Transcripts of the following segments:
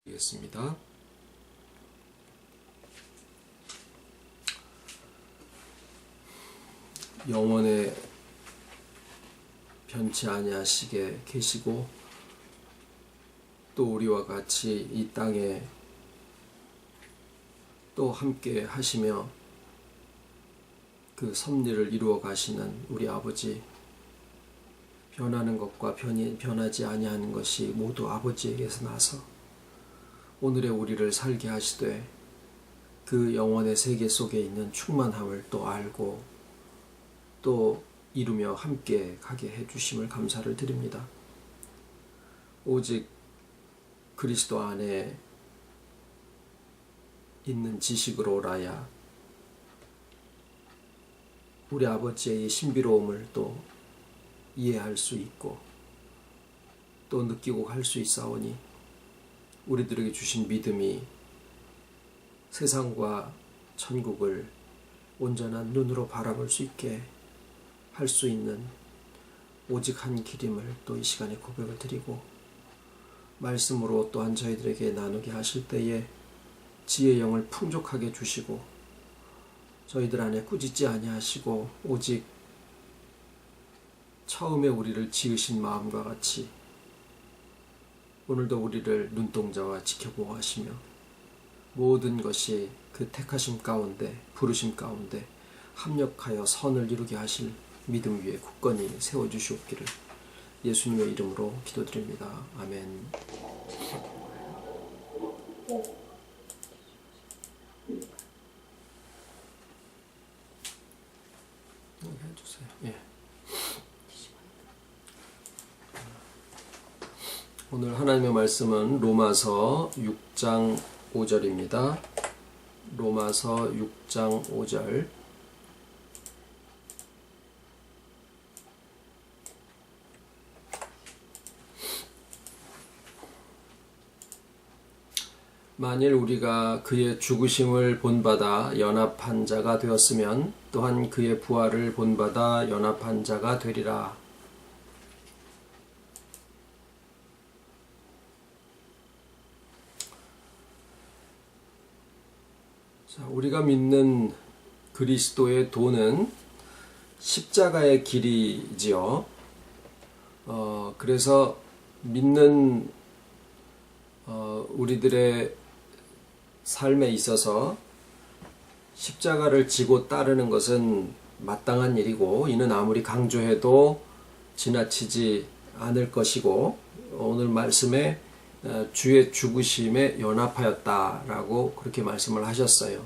겠습니다. 영원에 변치 아니하시게 계시고 또 우리와 같이 이 땅에 또 함께 하시며 그 섭리를 이루어 가시는 우리 아버지, 변하는 것과 변하지 아니하는 것이 모두 아버지에게서 나서 오늘의 우리를 살게 하시되 그 영원의 세계 속에 있는 충만함을 또 알고 또 이루며 함께 가게 해주심을 감사를 드립니다. 오직 그리스도 안에 있는 지식으로라야 우리 아버지의 이 신비로움을 또 이해할 수 있고 또 느끼고 갈 수 있사오니 우리들에게 주신 믿음이 세상과 천국을 온전한 눈으로 바라볼 수 있게 할 수 있는 오직 한 길임을 또 이 시간에 고백을 드리고 말씀으로 또한 저희들에게 나누게 하실 때에 지혜의 영을 풍족하게 주시고 저희들 안에 꾸짖지 아니하시고 오직 처음에 우리를 지으신 마음과 같이 오늘도 우리를 눈동자와 지켜보고 하시며 모든 것이 그 택하심 가운데 부르심 가운데 합력하여 선을 이루게 하실 믿음 위에 굳건히 세워주시옵기를 예수님의 이름으로 기도드립니다. 아멘. 해주세요. 예. 오늘 하나님의 말씀은 로마서 6장 5절입니다. 로마서 6장 5절. 만일 우리가 그의 죽으심을 본받아 연합한 자가 되었으면 또한 그의 부활을 본받아 연합한 자가 되리라. 자, 우리가 믿는 그리스도의 도는 십자가의 길이지요. 그래서 믿는 우리들의 삶에 있어서 십자가를 지고 따르는 것은 마땅한 일이고 이는 아무리 강조해도 지나치지 않을 것이고 오늘 말씀에 주의 죽으심에 연합하였다라고 그렇게 말씀을 하셨어요.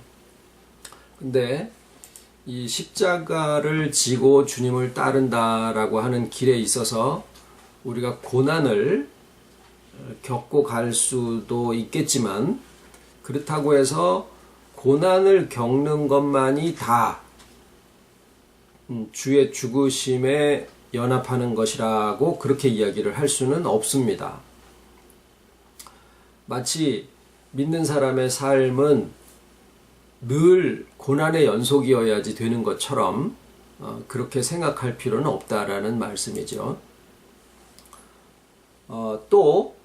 근데 이 십자가를 지고 주님을 따른다라고 하는 길에 있어서 우리가 고난을 겪고 갈 수도 있겠지만 그렇다고 해서 고난을 겪는 것만이 다 주의 죽으심에 연합하는 것이라고 그렇게 이야기를 할 수는 없습니다. 마치 믿는 사람의 삶은 늘 고난의 연속이어야지 되는 것처럼 그렇게 생각할 필요는 없다라는 말씀이죠. 또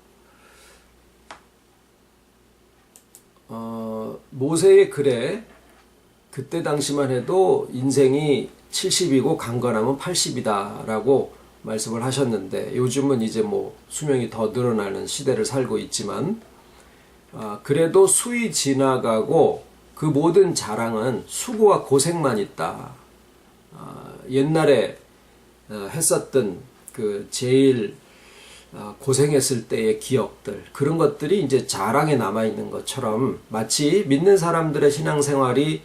모세의 글에 그때 당시만 해도 인생이 70이고 강건하면 80이다 라고 말씀을 하셨는데 요즘은 이제 수명이 더 늘어나는 시대를 살고 있지만 그래도 수이 지나가고 그 모든 자랑은 수고와 고생만 있다. 옛날에 했었던 그 제일 고생했을 때의 기억들, 그런 것들이 이제 자랑에 남아있는 것처럼 마치 믿는 사람들의 신앙생활이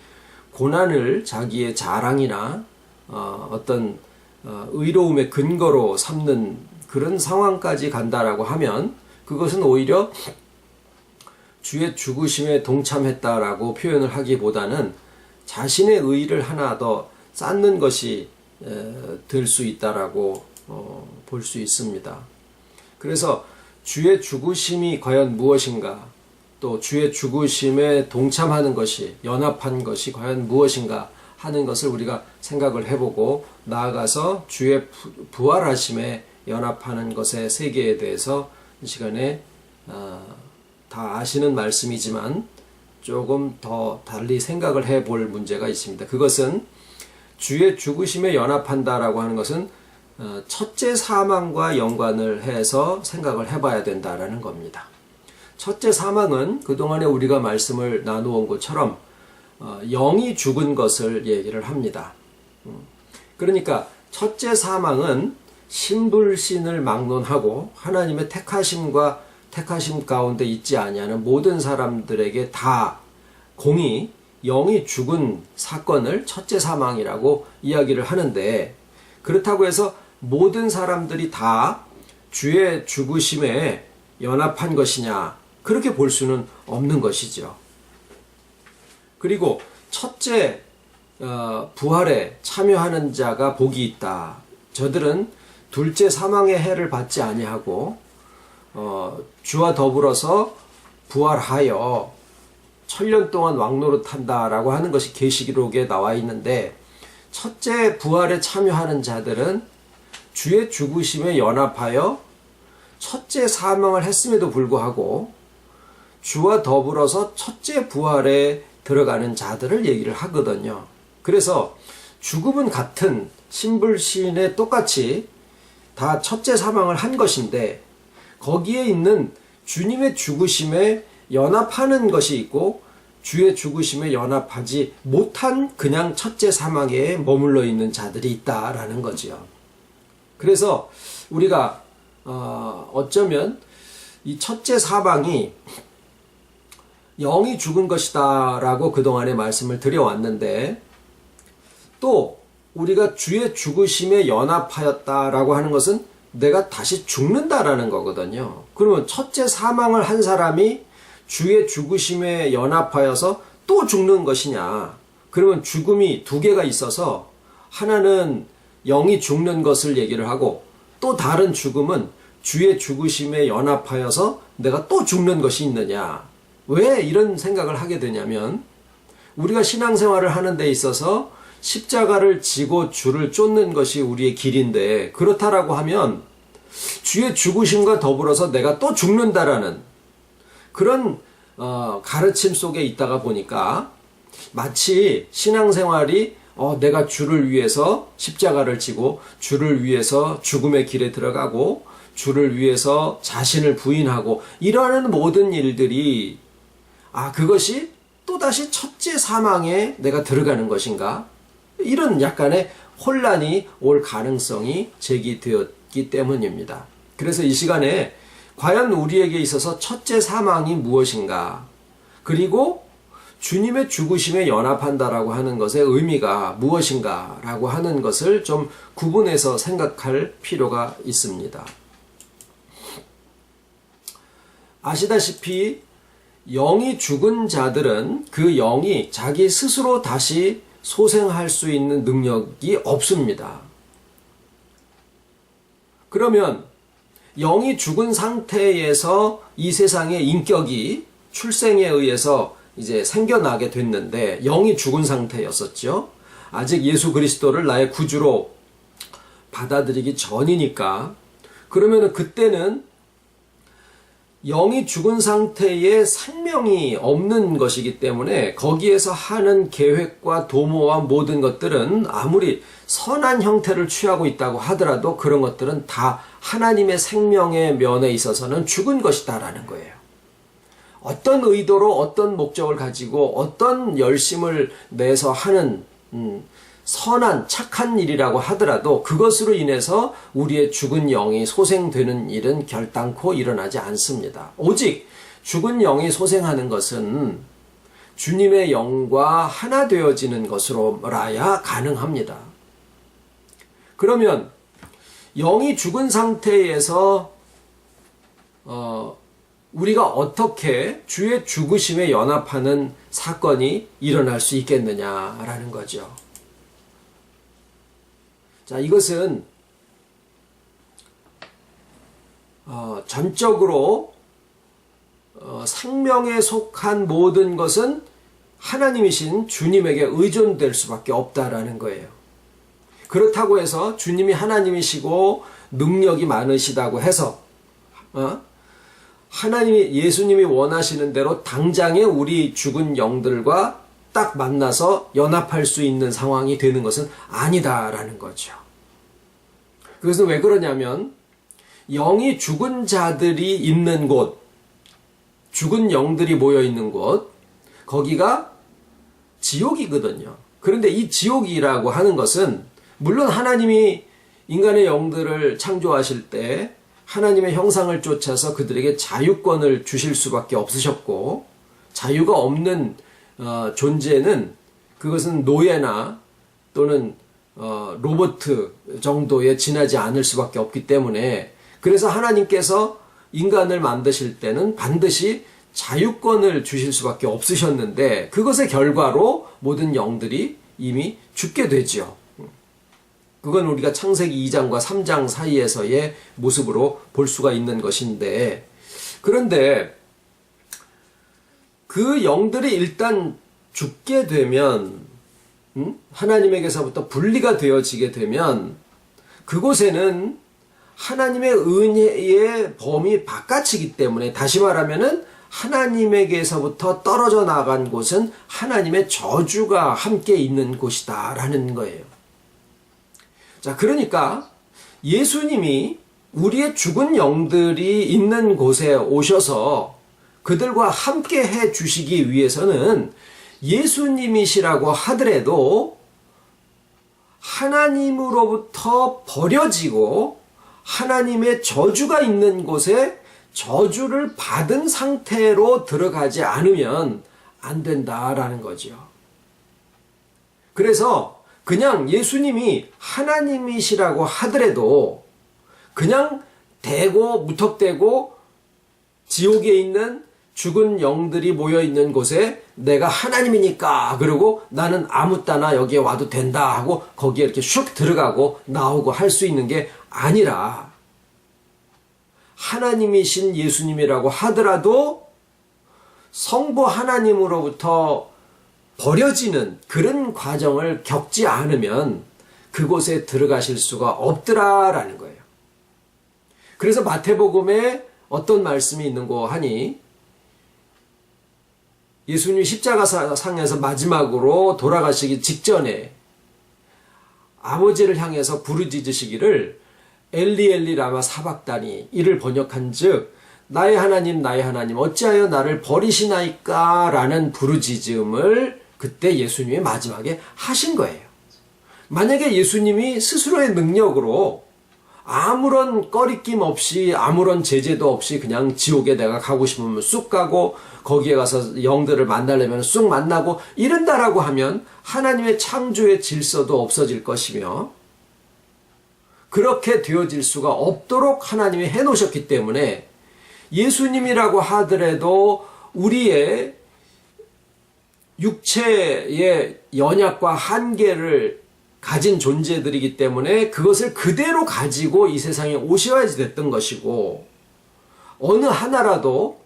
고난을 자기의 자랑이나 어떤 의로움의 근거로 삼는 그런 상황까지 간다라고 하면 그것은 오히려 주의 죽으심에 동참했다라고 표현을 하기보다는 자신의 의의를 하나 더 쌓는 것이 될 수 있다라고 볼 수 있습니다. 그래서 주의 죽으심이 과연 무엇인가, 또 주의 죽으심에 동참하는 것이, 연합한 것이 과연 무엇인가 하는 것을 우리가 생각을 해보고 나아가서 주의 부활하심에 연합하는 것의 세계에 대해서 이 시간에 다 아시는 말씀이지만 조금 더 달리 생각을 해볼 문제가 있습니다. 그것은 주의 죽으심에 연합한다라고 하는 것은 첫째 사망과 연관을 해서 생각을 해봐야 된다라는 겁니다. 첫째 사망은 그동안에 우리가 말씀을 나누어 온 것처럼 영이 죽은 것을 얘기를 합니다. 그러니까 첫째 사망은 신불신을 막론하고 하나님의 택하심 가운데 있지 아니하는 모든 사람들에게 다 공히 영이 죽은 사건을 첫째 사망이라고 이야기를 하는데, 그렇다고 해서 모든 사람들이 다 주의 죽으심에 연합한 것이냐, 그렇게 볼 수는 없는 것이죠. 그리고 첫째 부활에 참여하는 자가 복이 있다. 저들은 둘째 사망의 해를 받지 아니하고 주와 더불어서 부활하여 천년 동안 왕노릇한다라고 하는 것이 계시록에 나와 있는데, 첫째 부활에 참여하는 자들은 주의 죽으심에 연합하여 첫째 사망을 했음에도 불구하고 주와 더불어서 첫째 부활에 들어가는 자들을 얘기를 하거든요. 그래서 죽음은 같은 신불신에 똑같이 다 첫째 사망을 한 것인데, 거기에 있는 주님의 죽으심에 연합하는 것이 있고 주의 죽으심에 연합하지 못한 그냥 첫째 사망에 머물러 있는 자들이 있다라는 거죠. 그래서 우리가 어쩌면 이 첫째 사망이 영이 죽은 것이다 라고 그동안에 말씀을 드려왔는데, 또 우리가 주의 죽으심에 연합하였다라고 하는 것은 내가 다시 죽는다라는 거거든요. 그러면 첫째 사망을 한 사람이 주의 죽으심에 연합하여서 또 죽는 것이냐? 그러면 죽음이 두 개가 있어서 하나는 영이 죽는 것을 얘기를 하고, 또 다른 죽음은 주의 죽으심에 연합하여서 내가 또 죽는 것이 있느냐? 왜 이런 생각을 하게 되냐면, 우리가 신앙생활을 하는 데 있어서 십자가를 지고 주를 쫓는 것이 우리의 길인데, 그렇다라고 하면 주의 죽으심과 더불어서 내가 또 죽는다라는 그런 가르침 속에 있다가 보니까 마치 신앙생활이 내가 주를 위해서 십자가를 지고 주를 위해서 죽음의 길에 들어가고 주를 위해서 자신을 부인하고 이러한 모든 일들이 그것이 또다시 첫째 사망에 내가 들어가는 것인가? 이런 약간의 혼란이 올 가능성이 제기되었기 때문입니다. 그래서 이 시간에 과연 우리에게 있어서 첫째 사망이 무엇인가? 그리고 주님의 죽으심에 연합한다라고 하는 것의 의미가 무엇인가? 라고 하는 것을 좀 구분해서 생각할 필요가 있습니다. 아시다시피 영이 죽은 자들은 그 영이 자기 스스로 다시 소생할 수 있는 능력이 없습니다. 그러면 영이 죽은 상태에서 이 세상의 인격이 출생에 의해서 이제 생겨나게 됐는데, 영이 죽은 상태였었죠. 아직 예수 그리스도를 나의 구주로 받아들이기 전이니까. 그러면 그때는 영이 죽은 상태에 생명이 없는 것이기 때문에 거기에서 하는 계획과 도모와 모든 것들은 아무리 선한 형태를 취하고 있다고 하더라도 그런 것들은 다 하나님의 생명의 면에 있어서는 죽은 것이다라는 거예요. 어떤 의도로 어떤 목적을 가지고 어떤 열심을 내서 하는 선한 착한 일이라고 하더라도 그것으로 인해서 우리의 죽은 영이 소생되는 일은 결단코 일어나지 않습니다. 오직 죽은 영이 소생하는 것은 주님의 영과 하나 되어지는 것으로라야 가능합니다. 그러면 영이 죽은 상태에서 우리가 어떻게 주의 죽으심에 연합하는 사건이 일어날 수 있겠느냐라는 거죠. 자, 이것은 전적으로 생명에 속한 모든 것은 하나님이신 주님에게 의존될 수밖에 없다라는 거예요. 그렇다고 해서 주님이 하나님이시고 능력이 많으시다고 해서 예수님이 원하시는 대로 당장에 우리 죽은 영들과 딱 만나서 연합할 수 있는 상황이 되는 것은 아니다라는 거죠. 그것은 왜 그러냐면 영이 죽은 자들이 있는 곳, 죽은 영들이 모여 있는 곳, 거기가 지옥이거든요. 그런데 이 지옥이라고 하는 것은 물론 하나님이 인간의 영들을 창조하실 때 하나님의 형상을 쫓아서 그들에게 자유권을 주실 수밖에 없으셨고, 자유가 없는 존재는 그것은 노예나 또는 로봇 정도에 지나지 않을 수밖에 없기 때문에, 그래서 하나님께서 인간을 만드실 때는 반드시 자유권을 주실 수밖에 없으셨는데, 그것의 결과로 모든 영들이 이미 죽게 되죠. 그건 우리가 창세기 2장과 3장 사이에서의 모습으로 볼 수가 있는 것인데, 그런데 그 영들이 일단 죽게 되면, 하나님에게서부터 분리가 되어지게 되면 그곳에는 하나님의 은혜의 범위 바깥이기 때문에, 다시 말하면은 하나님에게서부터 떨어져 나간 곳은 하나님의 저주가 함께 있는 곳이다라는 거예요. 자, 그러니까 예수님이 우리의 죽은 영들이 있는 곳에 오셔서 그들과 함께 해 주시기 위해서는 예수님이시라고 하더라도 하나님으로부터 버려지고 하나님의 저주가 있는 곳에 저주를 받은 상태로 들어가지 않으면 안 된다라는 거죠. 그래서 그냥 예수님이 하나님이시라고 하더라도 그냥 대고 무턱대고 지옥에 있는 죽은 영들이 모여있는 곳에 내가 하나님이니까 그러고 나는 아무 따나 여기에 와도 된다 하고 거기에 이렇게 슉 들어가고 나오고 할 수 있는 게 아니라, 하나님이신 예수님이라고 하더라도 성부 하나님으로부터 버려지는 그런 과정을 겪지 않으면 그곳에 들어가실 수가 없더라라는 거예요. 그래서 마태복음에 어떤 말씀이 있는고 하니, 예수님이 십자가상에서 마지막으로 돌아가시기 직전에 아버지를 향해서 부르짖으시기를 엘리 엘리 라마 사박다니, 이를 번역한 즉 나의 하나님 어찌하여 나를 버리시나이까 라는 부르짖음을 그때 예수님이 마지막에 하신 거예요. 만약에 예수님이 스스로의 능력으로 아무런 꺼리낌 없이 아무런 제재도 없이 그냥 지옥에 내가 가고 싶으면 쑥 가고 거기에 가서 영들을 만나려면 쑥 만나고 이런다라고 하면 하나님의 창조의 질서도 없어질 것이며, 그렇게 되어질 수가 없도록 하나님이 해놓으셨기 때문에 예수님이라고 하더라도 우리의 육체의 연약과 한계를 가진 존재들이기 때문에 그것을 그대로 가지고 이 세상에 오셔야지 됐던 것이고, 어느 하나라도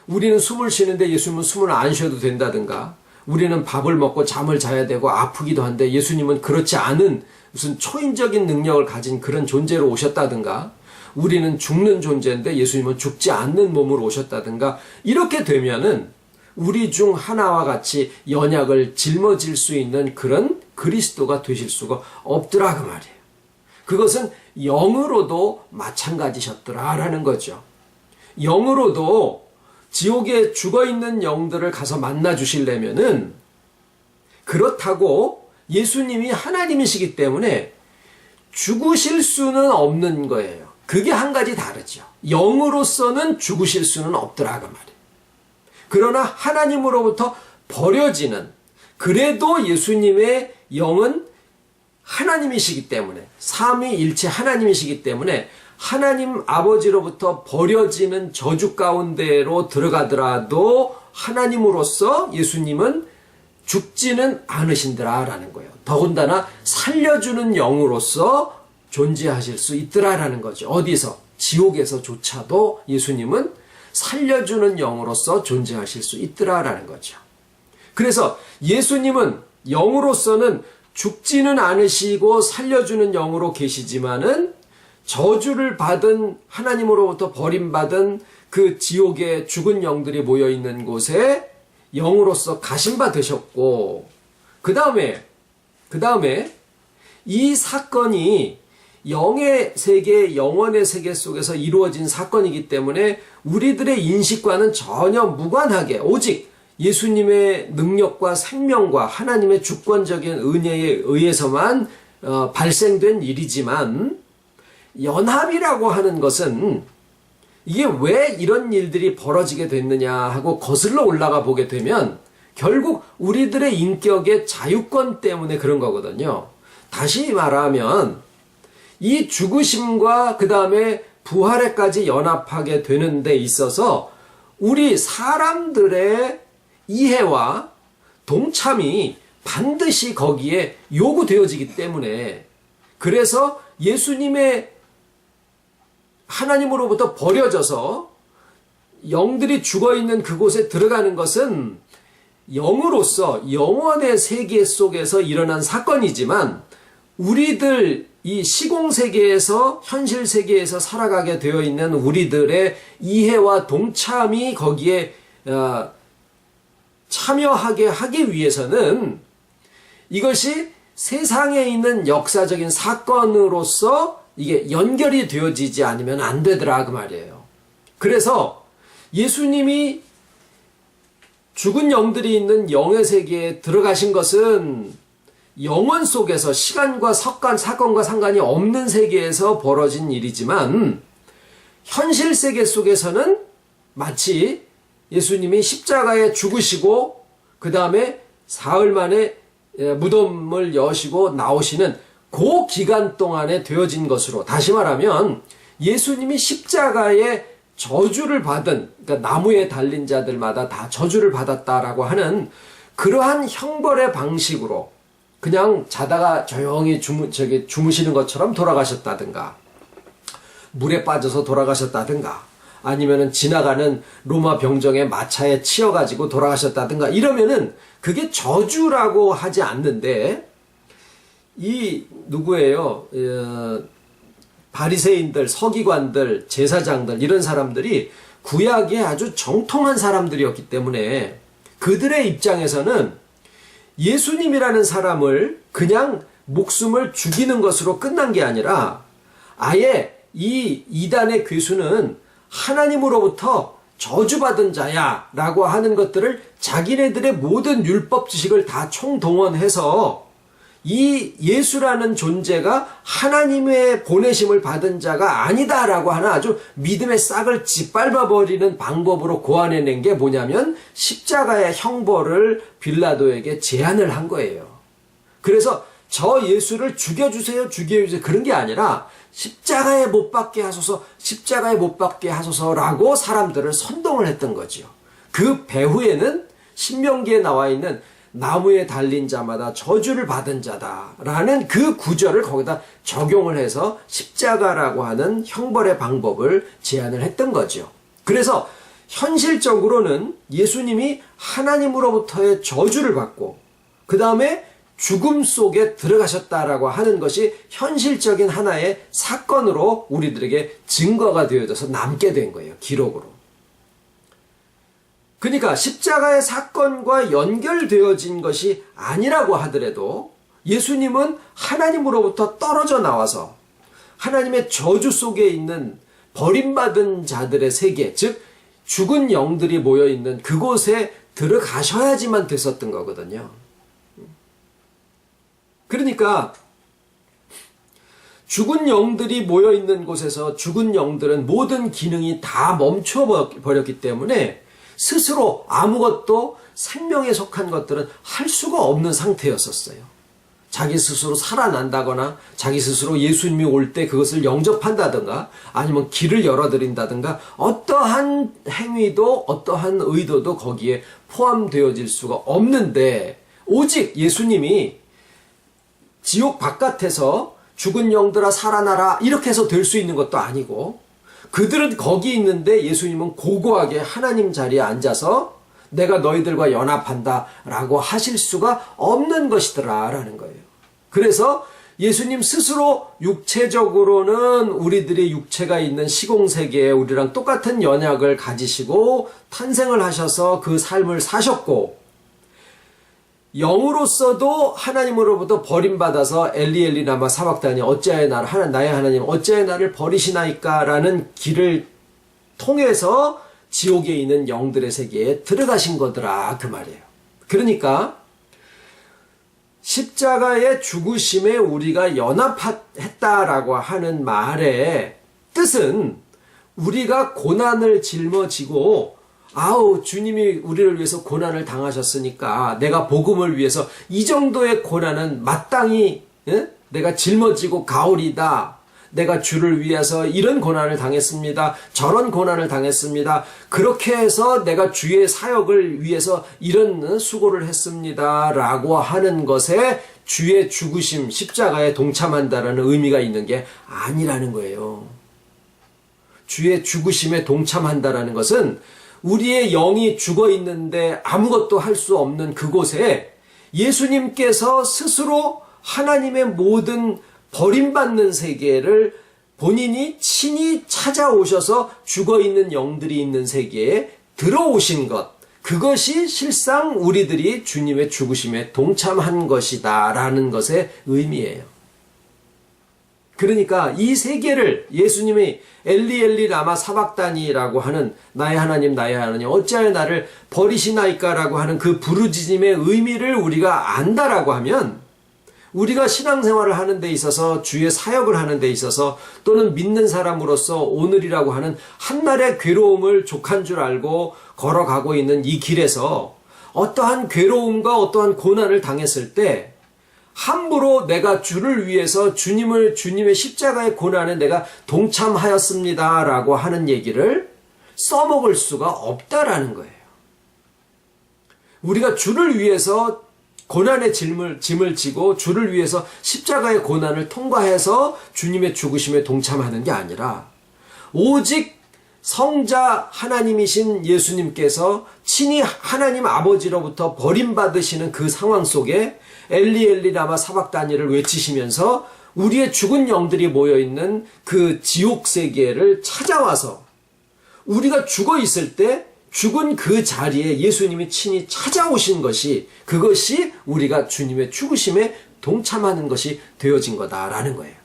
우리는 숨을 쉬는데 예수님은 숨을 안 쉬어도 된다든가, 우리는 밥을 먹고 잠을 자야 되고 아프기도 한데 예수님은 그렇지 않은 무슨 초인적인 능력을 가진 그런 존재로 오셨다든가, 우리는 죽는 존재인데 예수님은 죽지 않는 몸으로 오셨다든가, 이렇게 되면은 우리 중 하나와 같이 연약을 짊어질 수 있는 그런 그리스도가 되실 수가 없더라 그 말이에요. 그것은 영으로도 마찬가지셨더라라는 거죠. 영으로도 지옥에 죽어있는 영들을 가서 만나 주시려면은, 그렇다고 예수님이 하나님이시기 때문에 죽으실 수는 없는 거예요. 그게 한 가지 다르죠. 영으로서는 죽으실 수는 없더라 그 말이에요. 그러나 하나님으로부터 버려지는, 그래도 예수님의 영은 하나님이시기 때문에, 삼위일체 하나님이시기 때문에 하나님 아버지로부터 버려지는 저주 가운데로 들어가더라도 하나님으로서 예수님은 죽지는 않으신더라라는 거예요. 더군다나 살려주는 영으로서 존재하실 수 있더라라는 거죠. 어디서? 지옥에서조차도 예수님은 살려주는 영으로서 존재하실 수 있더라라는 거죠. 그래서 예수님은 영으로서는 죽지는 않으시고 살려주는 영으로 계시지만은 저주를 받은, 하나님으로부터 버림받은 그 지옥에 죽은 영들이 모여 있는 곳에 영으로서 가신받으셨고, 그 다음에 이 사건이 영의 세계, 영원의 세계 속에서 이루어진 사건이기 때문에 우리들의 인식과는 전혀 무관하게 오직 예수님의 능력과 생명과 하나님의 주권적인 은혜에 의해서만 발생된 일이지만, 연합이라고 하는 것은 이게 왜 이런 일들이 벌어지게 됐느냐 하고 거슬러 올라가 보게 되면 결국 우리들의 인격의 자유권 때문에 그런 거거든요. 다시 말하면 이 죽으심과 그 다음에 부활에까지 연합하게 되는 데 있어서 우리 사람들의 이해와 동참이 반드시 거기에 요구되어지기 때문에, 그래서 예수님의 하나님으로부터 버려져서 영들이 죽어있는 그곳에 들어가는 것은 영으로서 영원의 세계 속에서 일어난 사건이지만, 우리들 이 시공세계에서 현실 세계에서 살아가게 되어 있는 우리들의 이해와 동참이 거기에 참여하게 하기 위해서는 이것이 세상에 있는 역사적인 사건으로서 이게 연결이 되어지지 않으면 안 되더라 그 말이에요. 그래서 예수님이 죽은 영들이 있는 영의 세계에 들어가신 것은 영원 속에서 시간과 사건과 상관이 없는 세계에서 벌어진 일이지만, 현실 세계 속에서는 마치 예수님이 십자가에 죽으시고 그 다음에 사흘 만에 무덤을 여시고 나오시는 그 기간 동안에 되어진 것으로, 다시 말하면 예수님이 십자가에 저주를 받은, 그러니까 나무에 달린 자들마다 다 저주를 받았다라고 하는 그러한 형벌의 방식으로 그냥 자다가 조용히 주무시는 것처럼 돌아가셨다든가, 물에 빠져서 돌아가셨다든가, 아니면은 지나가는 로마 병정의 마차에 치여가지고 돌아가셨다든가 이러면은 그게 저주라고 하지 않는데, 이 누구예요? 바리새인들, 서기관들, 제사장들 이런 사람들이 구약에 아주 정통한 사람들이었기 때문에 그들의 입장에서는 예수님이라는 사람을 그냥 목숨을 죽이는 것으로 끝난 게 아니라, 아예 이 이단의 괴수는 하나님으로부터 저주받은 자야 라고 하는 것들을 자기네들의 모든 율법 지식을 다 총동원해서 이 예수라는 존재가 하나님의 보내심을 받은 자가 아니다라고 하는 아주 믿음의 싹을 짓밟아버리는 방법으로 고안해낸 게 뭐냐면 십자가의 형벌을 빌라도에게 제안을 한 거예요. 그래서 저 예수를 죽여주세요 그런 게 아니라 십자가에 못 박게 하소서, 십자가에 못 박게 하소서라고 사람들을 선동을 했던 거죠. 그 배후에는 신명기에 나와 있는 나무에 달린 자마다 저주를 받은 자다라는 그 구절을 거기다 적용을 해서 십자가라고 하는 형벌의 방법을 제안을 했던 거죠. 그래서 현실적으로는 예수님이 하나님으로부터의 저주를 받고 그 다음에 죽음 속에 들어가셨다라고 하는 것이 현실적인 하나의 사건으로 우리들에게 증거가 되어져서 남게 된 거예요. 기록으로. 그러니까 십자가의 사건과 연결되어진 것이 아니라고 하더라도 예수님은 하나님으로부터 떨어져 나와서 하나님의 저주 속에 있는 버림받은 자들의 세계, 즉 죽은 영들이 모여있는 그곳에 들어가셔야지만 됐었던 거거든요. 그러니까 죽은 영들이 모여있는 곳에서 죽은 영들은 모든 기능이 다 멈춰버렸기 때문에 스스로 아무것도 생명에 속한 것들은 할 수가 없는 상태였었어요. 자기 스스로 살아난다거나 자기 스스로 예수님이 올 때 그것을 영접한다든가 아니면 길을 열어드린다든가 어떠한 행위도 어떠한 의도도 거기에 포함되어질 수가 없는데, 오직 예수님이 지옥 바깥에서 죽은 영들아 살아나라 이렇게 해서 될 수 있는 것도 아니고, 그들은 거기 있는데 예수님은 고고하게 하나님 자리에 앉아서 내가 너희들과 연합한다 라고 하실 수가 없는 것이더라 라는 거예요. 그래서 예수님 스스로 육체적으로는 우리들의 육체가 있는 시공세계에 우리랑 똑같은 연약을 가지시고 탄생을 하셔서 그 삶을 사셨고, 영으로서도 하나님으로부터 버림받아서 엘리 엘리 라마 사박다니 어찌하여 나의 하나님 어찌하여 나를 버리시나이까 라는 길을 통해서 지옥에 있는 영들의 세계에 들어가신 거더라, 그 말이에요. 그러니까 십자가의 죽으심에 우리가 연합했다라고 하는 말의 뜻은 우리가 고난을 짊어지고 주님이 우리를 위해서 고난을 당하셨으니까 내가 복음을 위해서 이 정도의 고난은 마땅히 내가 짊어지고 가오리다. 내가 주를 위해서 이런 고난을 당했습니다. 저런 고난을 당했습니다. 그렇게 해서 내가 주의 사역을 위해서 이런 수고를 했습니다. 라고 하는 것에 주의 죽으심, 십자가에 동참한다라는 의미가 있는 게 아니라는 거예요. 주의 죽으심에 동참한다라는 것은 우리의 영이 죽어 있는데 아무것도 할 수 없는 그곳에 예수님께서 스스로 하나님의 모든 버림받는 세계를 본인이 친히 찾아오셔서 죽어있는 영들이 있는 세계에 들어오신 것, 그것이 실상 우리들이 주님의 죽으심에 동참한 것이다 라는 것의 의미예요. 그러니까 이 세계를 예수님이 엘리 엘리 라마 사박다니라고 하는 나의 하나님 어찌하여 나를 버리시나이까 라고 하는 그 부르짖음의 의미를 우리가 안다라고 하면, 우리가 신앙생활을 하는 데 있어서, 주의 사역을 하는 데 있어서, 또는 믿는 사람으로서 오늘이라고 하는 한날의 괴로움을 족한 줄 알고 걸어가고 있는 이 길에서 어떠한 괴로움과 어떠한 고난을 당했을 때 함부로 내가 주를 위해서 주님의 십자가의 고난에 내가 동참하였습니다 라고 하는 얘기를 써먹을 수가 없다라는 거예요. 우리가 주를 위해서 고난의 짐을 지고 주를 위해서 십자가의 고난을 통과해서 주님의 죽으심에 동참하는 게 아니라, 오직 성자 하나님이신 예수님께서 친히 하나님 아버지로부터 버림받으시는 그 상황 속에 엘리 엘리 라마 사박다니를 외치시면서 우리의 죽은 영들이 모여있는 그 지옥 세계를 찾아와서 우리가 죽어 있을 때 죽은 그 자리에 예수님이 친히 찾아오신 것이, 그것이 우리가 주님의 죽으심에 동참하는 것이 되어진 거다라는 거예요.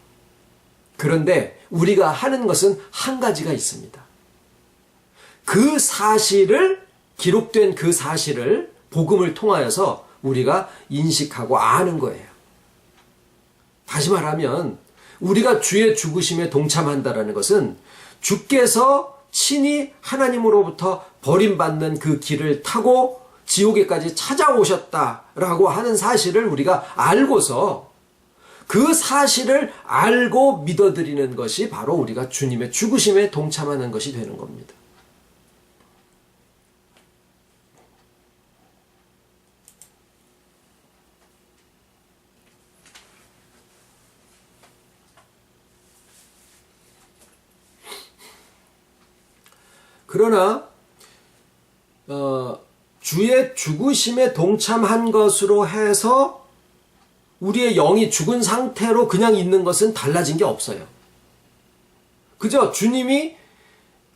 그런데 우리가 하는 것은 한 가지가 있습니다. 그 사실을, 기록된 그 사실을 복음을 통하여서 우리가 인식하고 아는 거예요. 다시 말하면 우리가 주의 죽으심에 동참한다라는 것은 주께서 친히 하나님으로부터 버림받는 그 길을 타고 지옥에까지 찾아오셨다라고 하는 사실을 우리가 알고서 그 사실을 알고 믿어드리는 것이 바로 우리가 주님의 죽으심에 동참하는 것이 되는 겁니다. 그러나 주의 죽으심에 동참한 것으로 해서 우리의 영이 죽은 상태로 그냥 있는 것은 달라진 게 없어요. 그저 주님이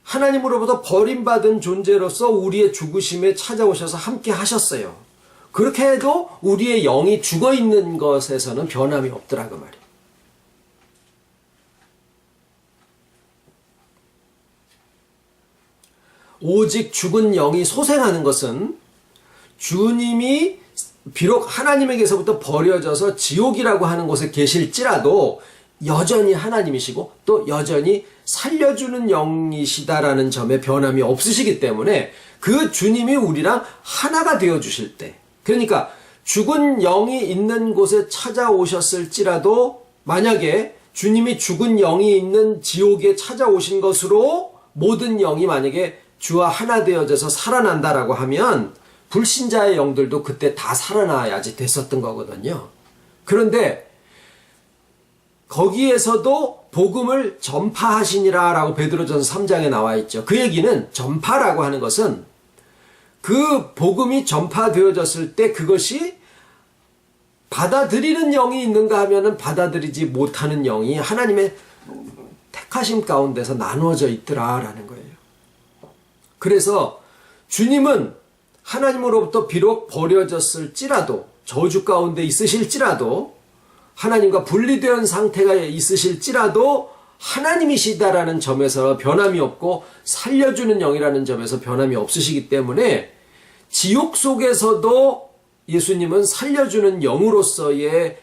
하나님으로부터 버림받은 존재로서 우리의 죽으심에 찾아오셔서 함께 하셨어요. 그렇게 해도 우리의 영이 죽어 있는 것에서는 변함이 없더라 그 말이에요. 오직 죽은 영이 소생하는 것은 주님이 비록 하나님에게서부터 버려져서 지옥이라고 하는 곳에 계실지라도 여전히 하나님이시고 또 여전히 살려주는 영이시다라는 점에 변함이 없으시기 때문에 그 주님이 우리랑 하나가 되어주실 때, 그러니까 죽은 영이 있는 곳에 찾아오셨을지라도 만약에 주님이 죽은 영이 있는 지옥에 찾아오신 것으로 모든 영이 만약에 주와 하나 되어져서 살아난다라고 하면 불신자의 영들도 그때 다 살아나야지 됐었던 거거든요. 그런데 거기에서도 복음을 전파하시니라 라고 베드로전서 3장에 나와 있죠. 그 얘기는 전파라고 하는 것은 그 복음이 전파되어졌을 때 그것이 받아들이는 영이 있는가 하면은 받아들이지 못하는 영이 하나님의 택하심 가운데서 나누어져 있더라라는 거예요. 그래서 주님은 하나님으로부터 비록 버려졌을지라도 저주 가운데 있으실지라도 하나님과 분리된 상태가 있으실지라도 하나님이시다라는 점에서 변함이 없고 살려주는 영이라는 점에서 변함이 없으시기 때문에 지옥 속에서도 예수님은 살려주는 영으로서의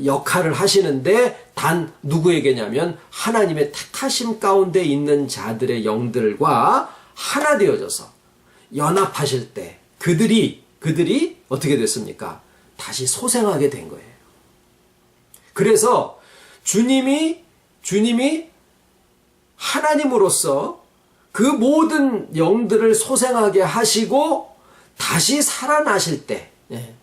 역할을 하시는데 단 누구에게냐면 하나님의 택하심 가운데 있는 자들의 영들과 하나 되어져서 연합하실 때 그들이 어떻게 됐습니까? 다시 소생하게 된 거예요. 그래서 주님이 하나님으로서 그 모든 영들을 소생하게 하시고 다시 살아나실 때,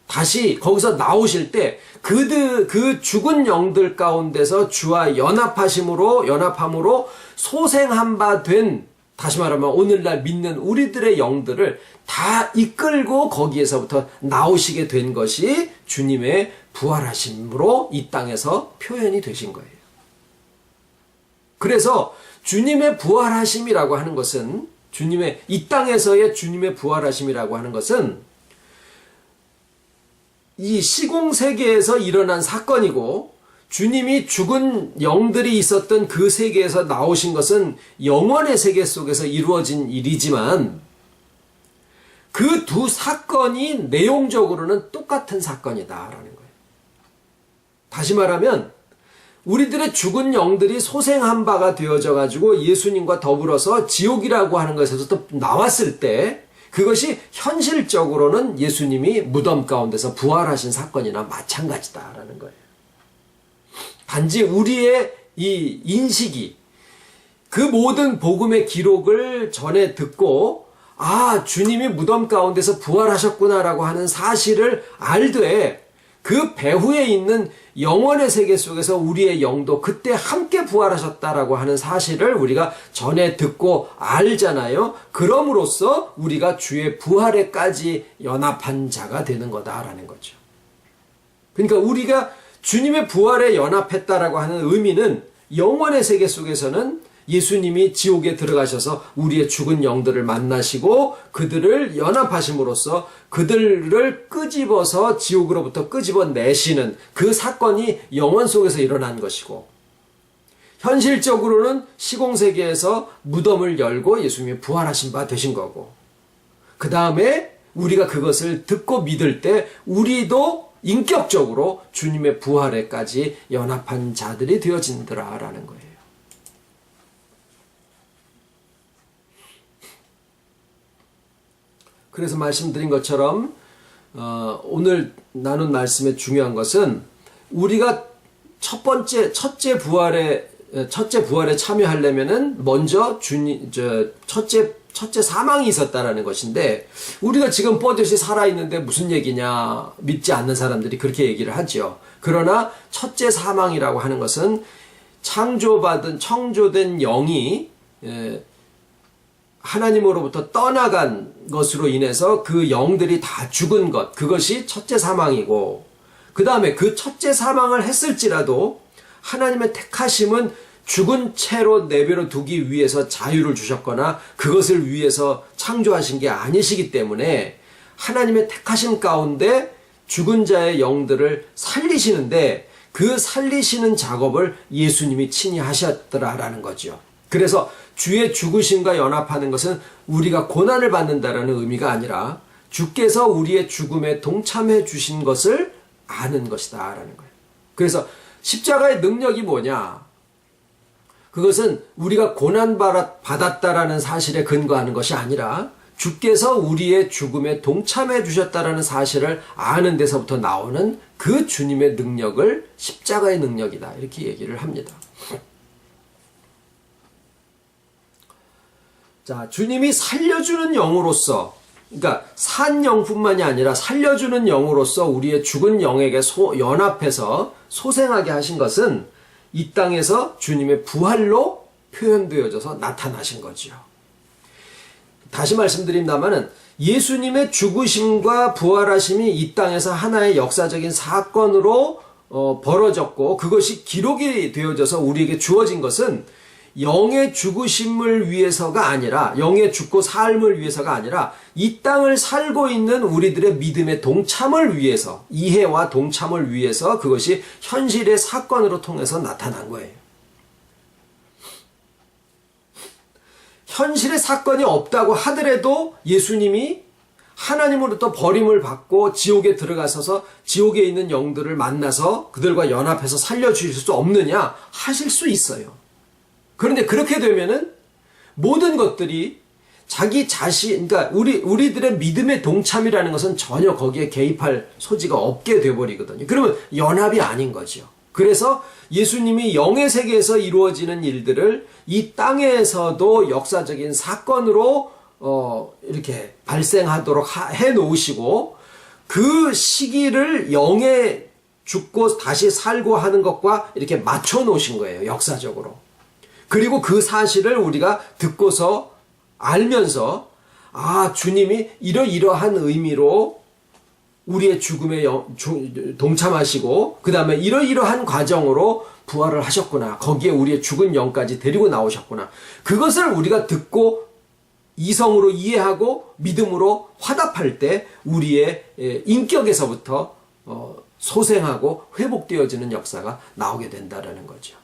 다시 거기서 나오실 때 그 죽은 영들 가운데서 주와 연합함으로 소생한 바 된, 다시 말하면 오늘날 믿는 우리들의 영들을 다 이끌고 거기에서부터 나오시게 된 것이 주님의 부활하심으로 이 땅에서 표현이 되신 거예요. 그래서 주님의 부활하심이라고 하는 것은 이 땅에서의 주님의 부활하심이라고 하는 것은 이 시공세계에서 일어난 사건이고 주님이 죽은 영들이 있었던 그 세계에서 나오신 것은 영원의 세계 속에서 이루어진 일이지만 그 두 사건이 내용적으로는 똑같은 사건이다라는 거예요. 다시 말하면 우리들의 죽은 영들이 소생한 바가 되어져 가지고 예수님과 더불어서 지옥이라고 하는 것에서 또 나왔을 때 그것이 현실적으로는 예수님이 무덤 가운데서 부활하신 사건이나 마찬가지다라는 거예요. 단지 우리의 이 인식이 그 모든 복음의 기록을 전에 듣고 주님이 무덤 가운데서 부활하셨구나라고 하는 사실을 알되 그 배후에 있는 영원의 세계 속에서 우리의 영도 그때 함께 부활하셨다라고 하는 사실을 우리가 전에 듣고 알잖아요. 그럼으로써 우리가 주의 부활에까지 연합한 자가 되는 거다라는 거죠. 그러니까 우리가 주님의 부활에 연합했다라고 하는 의미는 영원의 세계 속에서는 예수님이 지옥에 들어가셔서 우리의 죽은 영들을 만나시고 그들을 연합하심으로써 그들을 끄집어서 지옥으로부터 끄집어내시는 그 사건이 영원 속에서 일어난 것이고 현실적으로는 시공세계에서 무덤을 열고 예수님이 부활하신 바 되신 거고 그 다음에 우리가 그것을 듣고 믿을 때 우리도 인격적으로 주님의 부활에까지 연합한 자들이 되어진더라라는 거예요. 그래서 말씀드린 것처럼 오늘 나눈 말씀의 중요한 것은 우리가 첫째 부활에 참여하려면은 먼저 첫째 사망이 있었다라는 것인데 우리가 지금 뻗듯이 살아있는데 무슨 얘기냐 믿지 않는 사람들이 그렇게 얘기를 하죠. 그러나 첫째 사망이라고 하는 것은 청조된 영이 하나님으로부터 떠나간 것으로 인해서 그 영들이 다 죽은 것, 그것이 첫째 사망이고 그 다음에 그 첫째 사망을 했을지라도 하나님의 택하심은 죽은 채로 내버려 두기 위해서 자유를 주셨거나 그것을 위해서 창조하신 게 아니시기 때문에 하나님의 택하심 가운데 죽은 자의 영들을 살리시는데 그 살리시는 작업을 예수님이 친히 하셨더라라는 거죠. 그래서 주의 죽으심과 연합하는 것은 우리가 고난을 받는다라는 의미가 아니라 주께서 우리의 죽음에 동참해 주신 것을 아는 것이다라는 거예요. 그래서 십자가의 능력이 뭐냐? 그것은 우리가 고난받았다라는 사실에 근거하는 것이 아니라 주께서 우리의 죽음에 동참해 주셨다라는 사실을 아는 데서부터 나오는 그 주님의 능력을 십자가의 능력이다 이렇게 얘기를 합니다. 자, 주님이 살려주는 영으로서, 그러니까 산 영뿐만이 아니라 살려주는 영으로서 우리의 죽은 영에게 연합해서 소생하게 하신 것은 이 땅에서 주님의 부활로 표현되어져서 나타나신 거지요. 다시 말씀드립니다마는 예수님의 죽으심과 부활하심이 이 땅에서 하나의 역사적인 사건으로 벌어졌고 그것이 기록이 되어져서 우리에게 주어진 것은 영의 죽으심을 위해서가 아니라 영의 죽고 삶을 위해서가 아니라 이 땅을 살고 있는 우리들의 믿음의 동참을 위해서 이해와 동참을 위해서 그것이 현실의 사건으로 통해서 나타난 거예요. 현실의 사건이 없다고 하더라도 예수님이 하나님으로부터 버림을 받고 지옥에 들어가셔서 지옥에 있는 영들을 만나서 그들과 연합해서 살려주실 수 없느냐 하실 수 있어요. 그런데 그렇게 되면은 모든 것들이 자기 자신, 그러니까 우리들의 믿음의 동참이라는 것은 전혀 거기에 개입할 소지가 없게 되어버리거든요. 그러면 연합이 아닌 거죠. 그래서 예수님이 영의 세계에서 이루어지는 일들을 이 땅에서도 역사적인 사건으로 이렇게 발생하도록 해 놓으시고 그 시기를 영에 죽고 다시 살고 하는 것과 이렇게 맞춰 놓으신 거예요. 역사적으로. 그리고 그 사실을 우리가 듣고서 알면서 주님이 이러이러한 의미로 우리의 죽음에 동참하시고 그 다음에 이러이러한 과정으로 부활을 하셨구나. 거기에 우리의 죽은 영까지 데리고 나오셨구나. 그것을 우리가 듣고 이성으로 이해하고 믿음으로 화답할 때 우리의 인격에서부터 소생하고 회복되어지는 역사가 나오게 된다는 거죠.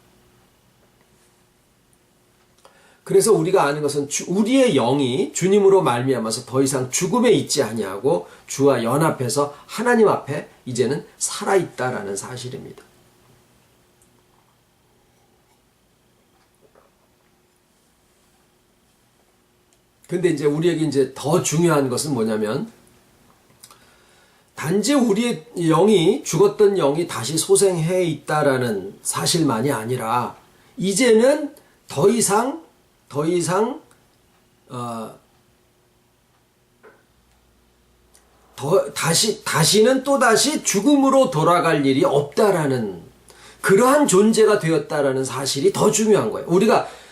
그래서 우리가 아는 것은 우리의 영이 주님으로 말미암아서 더 이상 죽음에 있지 아니하고 주와 연합해서 하나님 앞에 이제는 살아있다라는 사실입니다. 근데 이제 우리에게 이제 더 중요한 것은 뭐냐면 단지 우리의 영이 죽었던 영이 다시 소생해 있다라는 사실만이 아니라 이제는 더 이상 다시는 또다시 죽음으로 돌아갈 일이 없다라는 그러한 존재가 되었다라는 사실이 더 중요한 거예요.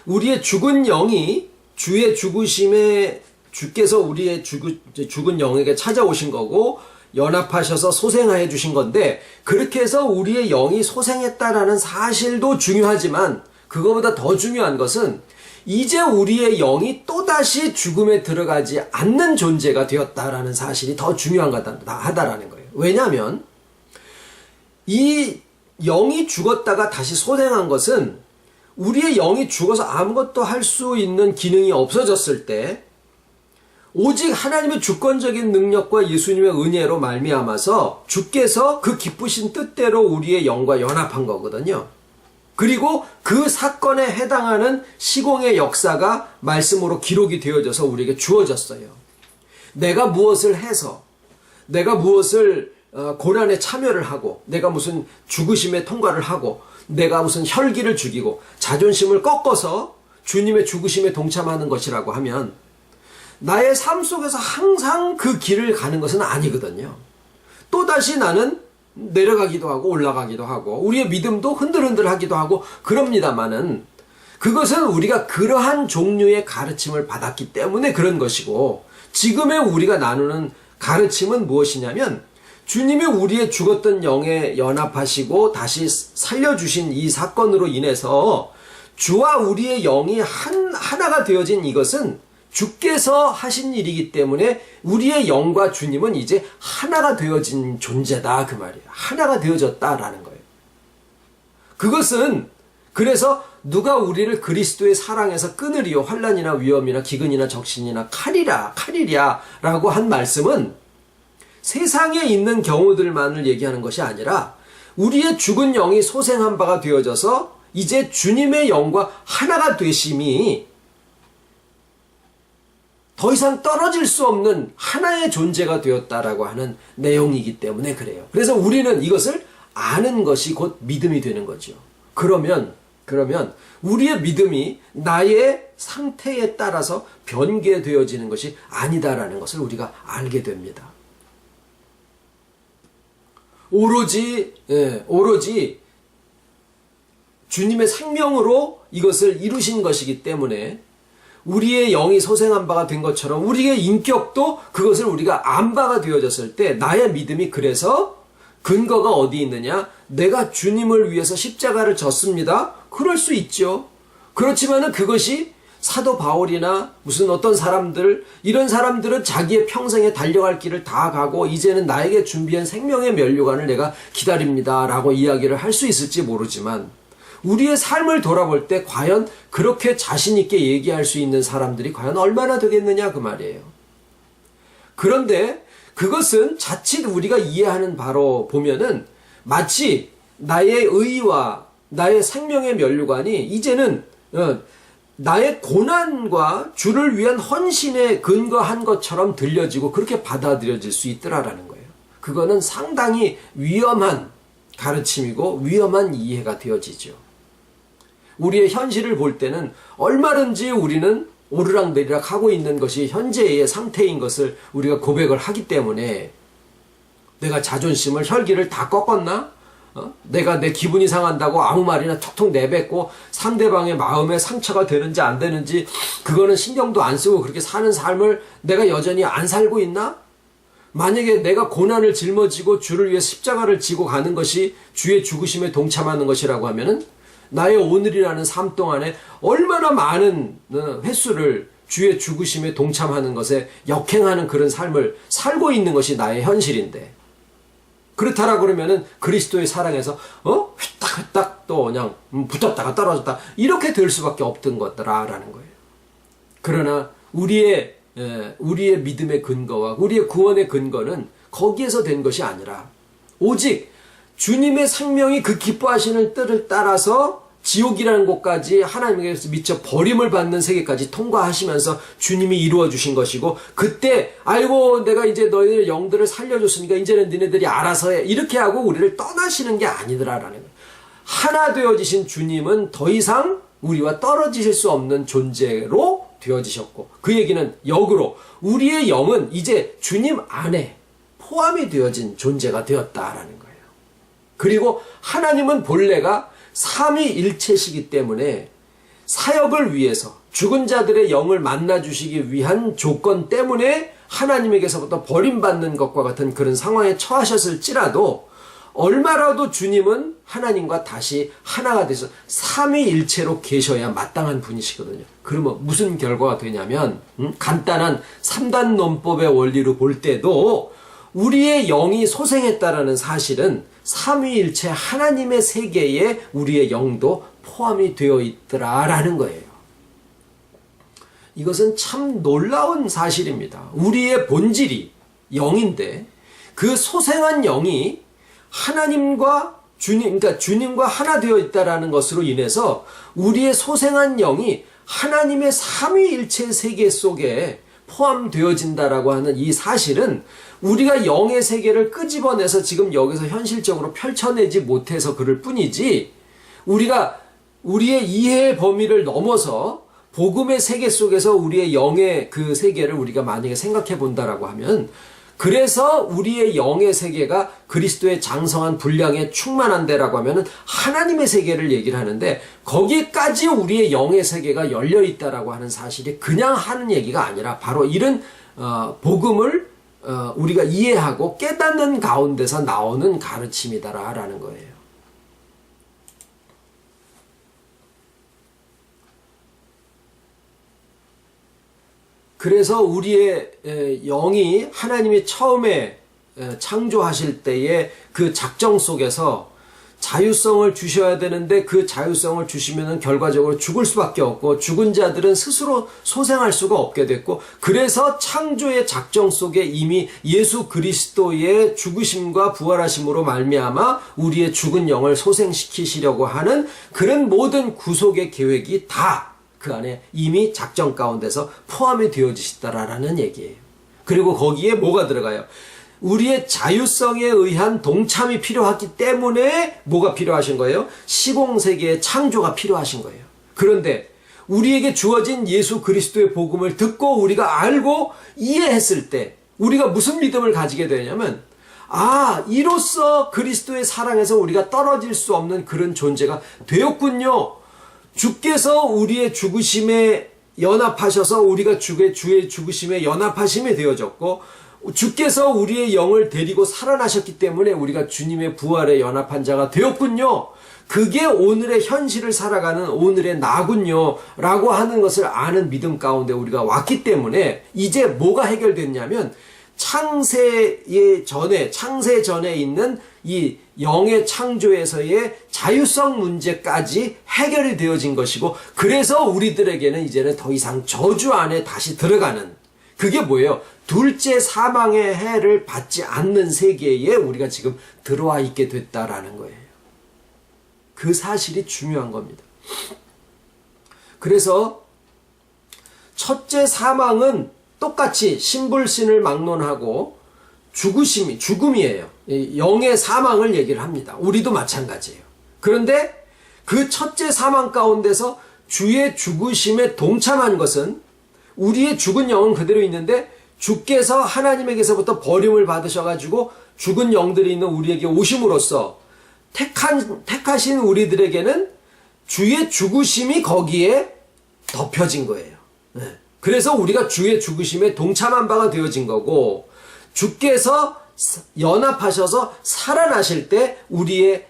우리의 죽은 영이 주의 죽으심에 주께서 우리의 죽은 영에게 찾아오신 거고 연합하셔서 소생하여 주신 건데 그렇게 해서 우리의 영이 소생했다라는 사실도 중요하지만 그거보다 더 중요한 것은 이제 우리의 영이 또다시 죽음에 들어가지 않는 존재가 되었다라는 사실이 더 중요하다라는 거예요. 왜냐하면 이 영이 죽었다가 다시 소생한 것은 우리의 영이 죽어서 아무것도 할 수 있는 기능이 없어졌을 때 오직 하나님의 주권적인 능력과 예수님의 은혜로 말미암아서 주께서 그 기쁘신 뜻대로 우리의 영과 연합한 거거든요. 그리고 그 사건에 해당하는 시공의 역사가 말씀으로 기록이 되어져서 우리에게 주어졌어요. 내가 무엇을 해서 내가 무엇을 고난에 참여를 하고 내가 무슨 죽으심에 통과를 하고 내가 무슨 혈기를 죽이고 자존심을 꺾어서 주님의 죽으심에 동참하는 것이라고 하면 나의 삶 속에서 항상 그 길을 가는 것은 아니거든요. 또다시 나는 내려가기도 하고 올라가기도 하고 우리의 믿음도 흔들흔들하기도 하고 그럽니다마는 그것은 우리가 그러한 종류의 가르침을 받았기 때문에 그런 것이고 지금의 우리가 나누는 가르침은 무엇이냐면 주님이 우리의 죽었던 영에 연합하시고 다시 살려주신 이 사건으로 인해서 주와 우리의 영이 하나가 되어진 이것은 주께서 하신 일이기 때문에 우리의 영과 주님은 이제 하나가 되어진 존재다 그 말이에요. 하나가 되어졌다라는 거예요. 그것은 그래서 누가 우리를 그리스도의 사랑에서 끊으리요 환난이나 위험이나 기근이나 적신이나 칼이랴 라고 한 말씀은 세상에 있는 경우들만을 얘기하는 것이 아니라 우리의 죽은 영이 소생한 바가 되어져서 이제 주님의 영과 하나가 되심이 더 이상 떨어질 수 없는 하나의 존재가 되었다라고 하는 내용이기 때문에 그래요. 그래서 우리는 이것을 아는 것이 곧 믿음이 되는 거죠. 그러면 우리의 믿음이 나의 상태에 따라서 변개되어지는 것이 아니다라는 것을 우리가 알게 됩니다. 오로지 주님의 생명으로 이것을 이루신 것이기 때문에 우리의 영이 소생한 바가 된 것처럼 우리의 인격도 그것을 우리가 안 바가 되어졌을 때 나의 믿음이 그래서 근거가 어디 있느냐? 내가 주님을 위해서 십자가를 졌습니다. 그럴 수 있죠. 그렇지만은 그것이 사도 바울이나 무슨 어떤 사람들, 이런 사람들은 자기의 평생에 달려갈 길을 다 가고 이제는 나에게 준비한 생명의 면류관을 내가 기다립니다 라고 이야기를 할 수 있을지 모르지만 우리의 삶을 돌아볼 때 과연 그렇게 자신 있게 얘기할 수 있는 사람들이 과연 얼마나 되겠느냐 그 말이에요. 그런데 그것은 자칫 우리가 이해하는 바로 보면은 마치 나의 의와 나의 생명의 면류관이 이제는 나의 고난과 주를 위한 헌신에 근거한 것처럼 들려지고 그렇게 받아들여질 수 있더라라는 거예요. 그거는 상당히 위험한 가르침이고 위험한 이해가 되어지죠. 우리의 현실을 볼 때는 얼마든지 우리는 오르락내리락 하고 있는 것이 현재의 상태인 것을 우리가 고백을 하기 때문에 내가 자존심을 혈기를 다 꺾었나? 내가 내 기분이 상한다고 아무 말이나 톡톡 내뱉고 상대방의 마음에 상처가 되는지 안 되는지 그거는 신경도 안 쓰고 그렇게 사는 삶을 내가 여전히 안 살고 있나? 만약에 내가 고난을 짊어지고 주를 위해 십자가를 지고 가는 것이 주의 죽으심에 동참하는 것이라고 하면은 나의 오늘이라는 삶 동안에 얼마나 많은 횟수를 주의 죽으심에 동참하는 것에 역행하는 그런 삶을 살고 있는 것이 나의 현실인데 그렇다라 그러면은 그리스도의 사랑에서 휘딱휘딱 또 그냥 붙었다가 떨어졌다 이렇게 될 수밖에 없던 것더라라는 거예요. 그러나 우리의 믿음의 근거와 우리의 구원의 근거는 거기에서 된 것이 아니라 오직 주님의 생명이 그 기뻐하시는 뜻을 따라서 지옥이라는 곳까지 하나님께서 미처 버림을 받는 세계까지 통과하시면서 주님이 이루어 주신 것이고 그때 아이고 내가 이제 너희들 영들을 살려줬으니까 이제는 니네들이 알아서 해 이렇게 하고 우리를 떠나시는 게 아니더라라는 거예요. 하나 되어지신 주님은 더 이상 우리와 떨어지실 수 없는 존재로 되어지셨고 그 얘기는 역으로 우리의 영은 이제 주님 안에 포함이 되어진 존재가 되었다라는 거예요. 그리고 하나님은 본래가 삼위일체시기 때문에 사역을 위해서 죽은 자들의 영을 만나주시기 위한 조건 때문에 하나님에게서부터 버림받는 것과 같은 그런 상황에 처하셨을지라도 얼마라도 주님은 하나님과 다시 하나가 돼서 삼위일체로 계셔야 마땅한 분이시거든요. 그러면 무슨 결과가 되냐면 간단한 3단 논법의 원리로 볼 때도 우리의 영이 소생했다라는 사실은 삼위일체 하나님의 세계에 우리의 영도 포함이 되어 있더라라는 거예요. 이것은 참 놀라운 사실입니다. 우리의 본질이 영인데 그 소생한 영이 하나님과 그러니까 주님과 하나 되어 있다라는 것으로 인해서 우리의 소생한 영이 하나님의 삼위일체 세계 속에 포함되어진다라고 하는 이 사실은 우리가 영의 세계를 끄집어내서 지금 여기서 현실적으로 펼쳐내지 못해서 그럴 뿐이지 우리가 우리의 이해의 범위를 넘어서 복음의 세계 속에서 우리의 영의 그 세계를 우리가 만약에 생각해 본다라고 하면 그래서 우리의 영의 세계가 그리스도의 장성한 분량에 충만한 데라고 하면은 하나님의 세계를 얘기를 하는데 거기까지 우리의 영의 세계가 열려 있다라고 하는 사실이 그냥 하는 얘기가 아니라 바로 이런 복음을 우리가 이해하고 깨닫는 가운데서 나오는 가르침이다라는 거예요. 그래서 우리의 영이 하나님이 처음에 창조하실 때의 그 작정 속에서 자유성을 주셔야 되는데 그 자유성을 주시면은 결과적으로 죽을 수밖에 없고 죽은 자들은 스스로 소생할 수가 없게 됐고 그래서 창조의 작정 속에 이미 예수 그리스도의 죽으심과 부활하심으로 말미암아 우리의 죽은 영을 소생시키시려고 하는 그런 모든 구속의 계획이 다 그 안에 이미 작정 가운데서 포함이 되어지시다라는 얘기예요. 그리고 거기에 뭐가 들어가요? 우리의 자유성에 의한 동참이 필요하기 때문에 뭐가 필요하신 거예요? 시공세계의 창조가 필요하신 거예요. 그런데 우리에게 주어진 예수 그리스도의 복음을 듣고 우리가 알고 이해했을 때 우리가 무슨 믿음을 가지게 되냐면 이로써 그리스도의 사랑에서 우리가 떨어질 수 없는 그런 존재가 되었군요. 주께서 우리의 죽으심에 연합하셔서 우리가 주의 죽으심에 연합하심이 되어졌고, 주께서 우리의 영을 데리고 살아나셨기 때문에 우리가 주님의 부활에 연합한 자가 되었군요. 그게 오늘의 현실을 살아가는 오늘의 나군요 라고 하는 것을 아는 믿음 가운데 우리가 왔기 때문에 이제 뭐가 해결됐냐면, 창세 전에 있는 이 영의 창조에서의 자유성 문제까지 해결이 되어진 것이고, 그래서 우리들에게는 이제는 더 이상 저주 안에 다시 들어가는, 그게 뭐예요? 둘째 사망의 해를 받지 않는 세계에 우리가 지금 들어와 있게 됐다라는 거예요. 그 사실이 중요한 겁니다. 그래서 첫째 사망은 똑같이 신불신을 막론하고 죽음이에요. 영의 사망을 얘기를 합니다. 우리도 마찬가지예요. 그런데 그 첫째 사망 가운데서 주의 죽으심에 동참한 것은, 우리의 죽은 영은 그대로 있는데 주께서 하나님에게서부터 버림을 받으셔가지고 죽은 영들이 있는 우리에게 오심으로써 택하신 우리들에게는 주의 죽으심이 거기에 덮여진 거예요. 그래서 우리가 주의 죽으심에 동참한 바가 되어진 거고, 주께서 연합하셔서 살아나실 때 우리의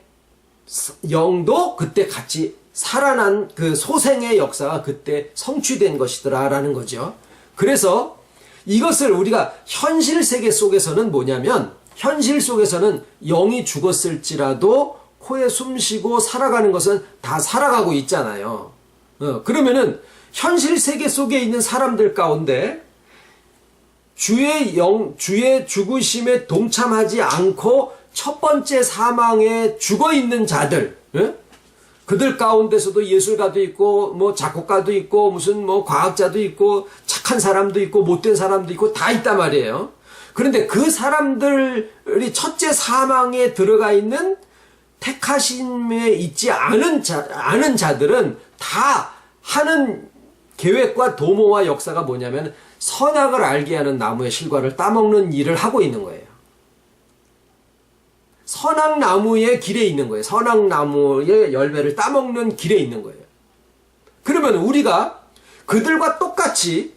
영도 그때 같이 살아난 그 소생의 역사가 그때 성취된 것이더라 라는 거죠. 그래서 이것을 우리가 현실 세계 속에서는 뭐냐면, 현실 속에서는 영이 죽었을지라도 코에 숨 쉬고 살아가는 것은 다 살아가고 있잖아요. 그러면은 현실 세계 속에 있는 사람들 가운데 주의 죽으심에 동참하지 않고 첫 번째 사망에 죽어 있는 자들, 그들 가운데서도 예술가도 있고, 뭐 작곡가도 있고, 무슨 뭐 과학자도 있고, 착한 사람도 있고, 못된 사람도 있고, 다 있단 말이에요. 그런데 그 사람들이 첫째 사망에 들어가 있는 택하심에 있지 않은 자들은 다 하는 계획과 도모와 역사가 뭐냐면, 선악을 알게 하는 나무의 실과를 따먹는 일을 하고 있는 거예요. 선악나무의 길에 있는 거예요. 선악나무의 열매를 따먹는 길에 있는 거예요. 그러면 우리가 그들과 똑같이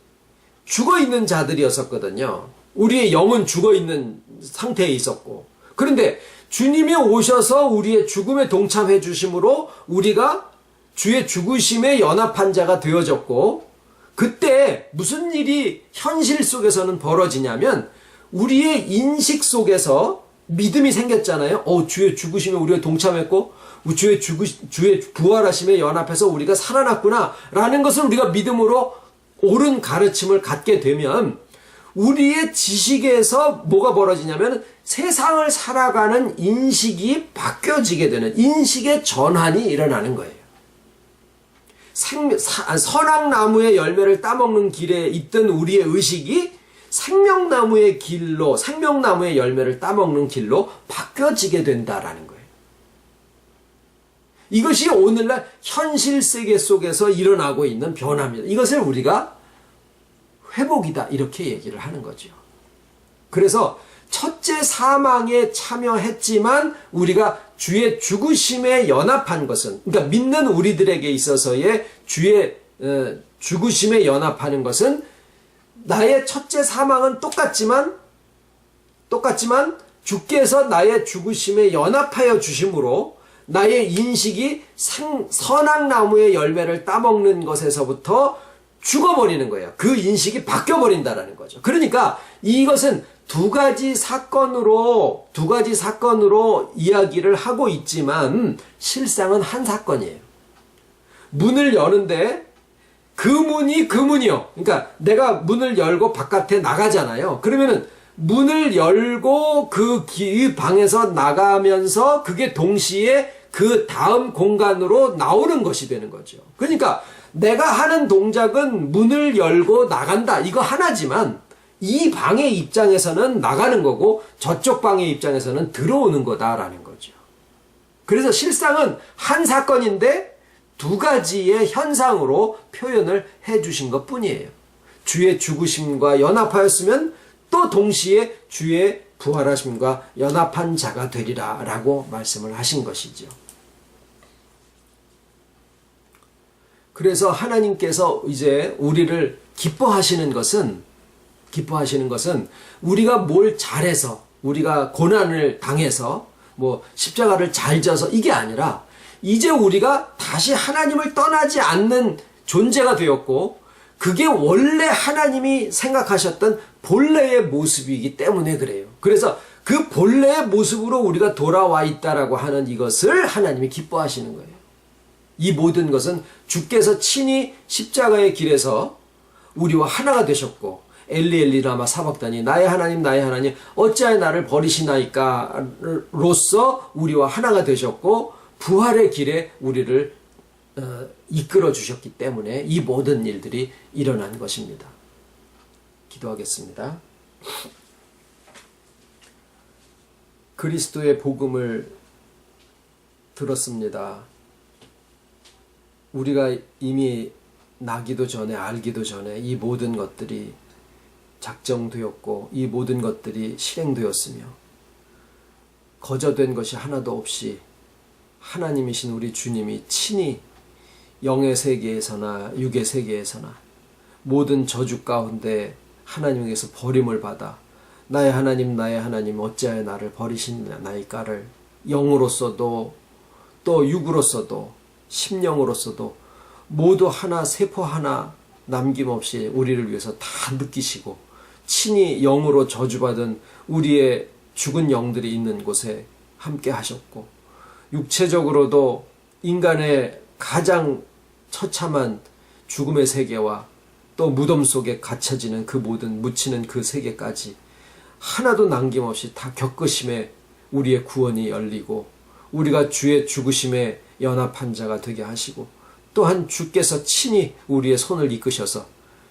죽어있는 자들이었었거든요. 우리의 영은 죽어있는 상태에 있었고, 그런데 주님이 오셔서 우리의 죽음에 동참해 주심으로 우리가 주의 죽으심에 연합한 자가 되어졌고, 그때 무슨 일이 현실 속에서는 벌어지냐면, 우리의 인식 속에서 믿음이 생겼잖아요. 주의 죽으심에 우리가 동참했고, 주의 부활하심에 연합해서 우리가 살아났구나 라는 것을 우리가 믿음으로 옳은 가르침을 갖게 되면, 우리의 지식에서 뭐가 벌어지냐면 세상을 살아가는 인식이 바뀌어지게 되는, 인식의 전환이 일어나는 거예요. 선악나무의 열매를 따먹는 길에 있던 우리의 의식이 생명나무의 길로, 생명나무의 열매를 따먹는 길로 바뀌어지게 된다라는 거예요. 이것이 오늘날 현실 세계 속에서 일어나고 있는 변화입니다. 이것을 우리가 회복이다 이렇게 얘기를 하는 거죠. 그래서 첫째 사망에 참여했지만 우리가 주의 죽으심에 연합한 것은, 그러니까 믿는 우리들에게 있어서의 주의 죽으심에 연합하는 것은, 나의 첫째 사망은 똑같지만 주께서 나의 죽으심에 연합하여 주심으로 나의 인식이 선악나무의 열매를 따먹는 것에서부터 죽어버리는 거예요. 그 인식이 바뀌어버린다라는 거죠. 그러니까 이것은 두 가지 사건으로 이야기를 하고 있지만 실상은 한 사건이에요. 문을 여는데 그 문이요. 그러니까 내가 문을 열고 바깥에 나가잖아요. 그러면은 문을 열고 그 방에서 나가면서 그게 동시에 그 다음 공간으로 나오는 것이 되는 거죠. 그러니까 내가 하는 동작은 문을 열고 나간다, 이거 하나지만 이 방의 입장에서는 나가는 거고 저쪽 방의 입장에서는 들어오는 거다라는 거죠. 그래서 실상은 한 사건인데 두 가지의 현상으로 표현을 해주신 것 뿐이에요. 주의 죽으심과 연합하였으면 또 동시에 주의 부활하심과 연합한 자가 되리라 라고 말씀을 하신 것이죠. 그래서 하나님께서 이제 우리를 기뻐하시는 것은 우리가 뭘 잘해서, 우리가 고난을 당해서 뭐 십자가를 잘 져서 이게 아니라 이제 우리가 다시 하나님을 떠나지 않는 존재가 되었고, 그게 원래 하나님이 생각하셨던 본래의 모습이기 때문에 그래요. 그래서 그 본래의 모습으로 우리가 돌아와 있다라고 하는 이것을 하나님이 기뻐하시는 거예요. 이 모든 것은 주께서 친히 십자가의 길에서 우리와 하나가 되셨고, 엘리 엘리 라마 사박다니, 나의 하나님 어찌하여 나를 버리시나이까 로서 우리와 하나가 되셨고, 부활의 길에 우리를 이끌어 주셨기 때문에 이 모든 일들이 일어난 것입니다. 기도하겠습니다. 그리스도의 복음을 들었습니다. 우리가 이미 나기도 전에, 알기도 전에 이 모든 것들이 작정되었고, 이 모든 것들이 실행되었으며, 거저된 것이 하나도 없이 하나님이신 우리 주님이 친히 영의 세계에서나 육의 세계에서나 모든 저주 가운데 하나님에게서 버림을 받아 나의 하나님 어찌하여 나를 버리시나이까를 영으로서도 또 육으로서도 심령으로서도 모두 하나, 세포 하나 남김없이 우리를 위해서 다 느끼시고, 친히 영으로 저주받은 우리의 죽은 영들이 있는 곳에 함께 하셨고, 육체적으로도 인간의 가장 처참한 죽음의 세계와 또 무덤 속에 갇혀지는 그 모든 묻히는 그 세계까지 하나도 남김없이 다 겪으심에 우리의 구원이 열리고, 우리가 주의 죽으심에 연합한 자가 되게 하시고, 또한 주께서 친히 우리의 손을 이끄셔서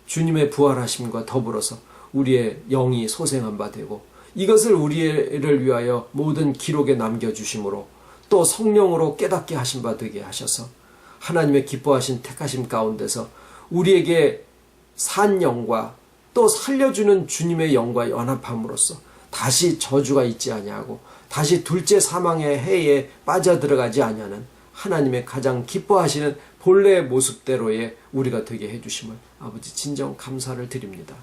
주님의 부활하심과 더불어서 우리의 영이 소생한 바 되고, 이것을 우리를 위하여 모든 기록에 남겨주심으로 또 성령으로 깨닫게 하신 바 되게 하셔서 하나님의 기뻐하신 택하심 가운데서 우리에게 산 영과 또 살려주는 주님의 영과 연합함으로써 다시 저주가 있지 아니하고 다시 둘째 사망의 해에 빠져들어가지 아니하는 하나님의 가장 기뻐하시는 본래의 모습대로의 우리가 되게 해주심을 아버지 진정 감사를 드립니다.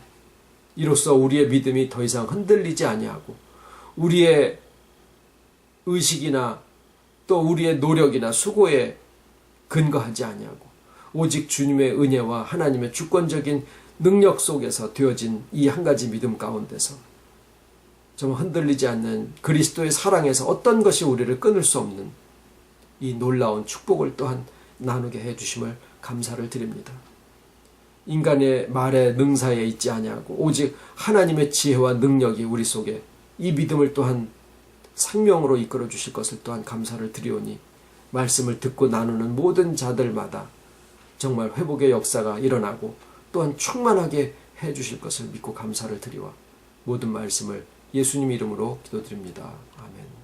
이로써 우리의 믿음이 더 이상 흔들리지 아니하고, 우리의 의식이나 또 우리의 노력이나 수고에 근거하지 아니하고 오직 주님의 은혜와 하나님의 주권적인 능력 속에서 되어진 이 한 가지 믿음 가운데서 정말 흔들리지 않는 그리스도의 사랑에서 어떤 것이 우리를 끊을 수 없는 이 놀라운 축복을 또한 나누게 해주심을 감사를 드립니다. 인간의 말에 능사에 있지 아니하고 오직 하나님의 지혜와 능력이 우리 속에 이 믿음을 또한 생명으로 이끌어 주실 것을 또한 감사를 드리오니, 말씀을 듣고 나누는 모든 자들마다 정말 회복의 역사가 일어나고 또한 충만하게 해주실 것을 믿고 감사를 드리와 모든 말씀을 예수님 이름으로 기도드립니다. 아멘.